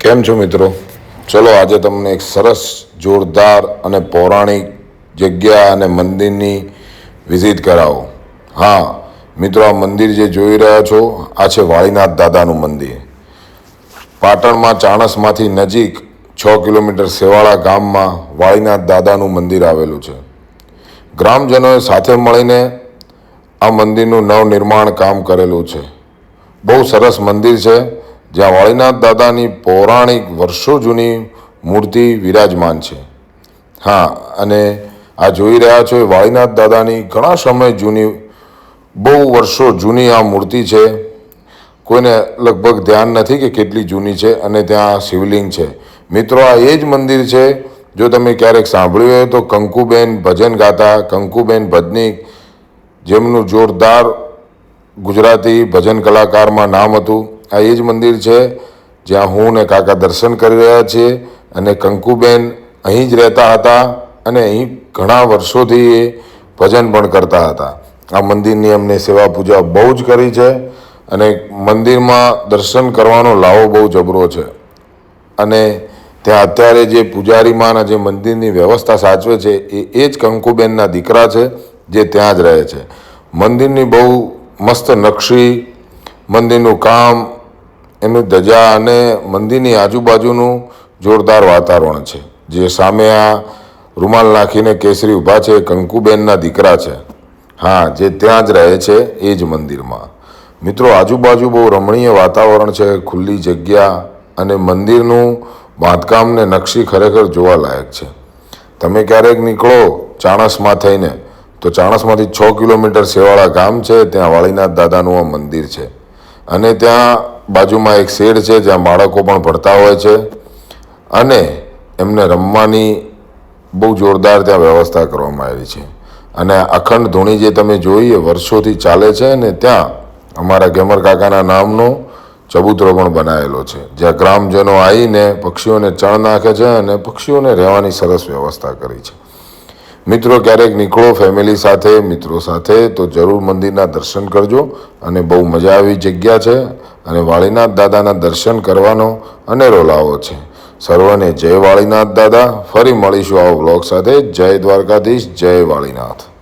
કેમ છો મિત્રો? ચલો આજે તમને એક સરસ જોરદાર અને પૌરાણિક જગ્યા અને મંદિરની વિઝિટ કરાવો. હા મિત્રો, આ મંદિર જે જોઈ રહ્યા છો આ છે વાળીનાથ દાદાનું મંદિર. પાટણમાં ચાણસમાંથી નજીક 6 કિલોમીટર સેવાળા ગામમાં વાળીનાથ દાદાનું મંદિર આવેલું છે. ગ્રામજનોએ સાથે મળીને આ મંદિરનું નવનિર્માણ કામ કરેલું છે. બહુ સરસ મંદિર છે જ્યાં વાળીનાથ દાદાની પૌરાણિક વર્ષો જૂની મૂર્તિ વિરાજમાન છે. હા, અને આ જોઈ રહ્યા છો એ વાળીનાથ દાદાની ઘણા સમય જૂની, બહુ વર્ષો જૂની આ મૂર્તિ છે. કોઈને લગભગ ધ્યાન નથી કે કેટલી જૂની છે. અને ત્યાં શિવલિંગ છે. મિત્રો, આ એ જ મંદિર છે. જો તમે ક્યારેક સાંભળ્યું હોય તો કંકુબેન ભજન ગાતા, કંકુબેન ભજનીક, જેમનું જોરદાર ગુજરાતી ભજન કલાકારમાં નામ હતું. આ એ જ મંદિર છે જ્યાં હું ને કાકા દર્શન કરી રહ્યા છીએ. અને કંકુબેન અહીં જ રહેતા હતા અને અહીં ઘણા વર્ષોથી એ ભજન પણ કરતા હતા. આ મંદિરની અમને સેવા પૂજા બહુ જ કરી છે અને મંદિરમાં દર્શન કરવાનો લાવો બહુ જબરો છે. અને ત્યાં અત્યારે જે પૂજારીમાના જે મંદિરની વ્યવસ્થા સાચવે છે એ જ કંકુબેનના દીકરા છે જે ત્યાં જ રહે છે. મંદિરની બહુ મસ્ત નકશી, મંદિરનું કામ, એનું ધજા અને મંદિરની આજુબાજુનું જોરદાર વાતાવરણ છે. જે સામે આ રૂમાલ નાખીને કેસરી ઊભા છે એ કંકુબેનના દીકરા છે. હા, જે ત્યાં જ રહે છે એ જ મંદિરમાં. મિત્રો, આજુબાજુ બહુ રમણીય વાતાવરણ છે, ખુલ્લી જગ્યા અને મંદિરનું બાંધકામ ને નકશી ખરેખર જોવાલાયક છે. તમે ક્યારેક નીકળો ચાણસમાં થઈને તો ચાણસમાંથી 6 કિલોમીટર સેવાળા ગામ છે, ત્યાં વાળીનાથ દાદાનું આ મંદિર છે. અને ત્યાં બાજુમાં એક શેડ છે જ્યાં બાળકો પણ ભણતા હોય છે અને એમને રમવાની બહુ જોરદાર ત્યાં વ્યવસ્થા કરવામાં આવી છે. અને અખંડ ધૂણી જે તમે જોઈએ વર્ષોથી ચાલે છે ને ત્યાં અમારા ગેમર કાકાના નામનો ચબૂતરો પણ બનાવેલો છે જ્યાં ગ્રામજનો આવીને પક્ષીઓને ચણ નાખે છે અને પક્ષીઓને રહેવાની સરસ વ્યવસ્થા કરી છે. મિત્રો, ક્યારેક નીકળો ફેમિલી સાથે, મિત્રો સાથે તો જરૂર મંદિરના દર્શન કરજો. અને બહુ મજા આવી જગ્યા છે અને વાળીનાથ દાદાના દર્શન કરવાનો અનેરો લાવો છે. સર્વને જય વાળીનાથ દાદા. ફરી મળીશું આવો બ્લોગ સાથે. જય દ્વારકાધીશ, જય વાળીનાથ.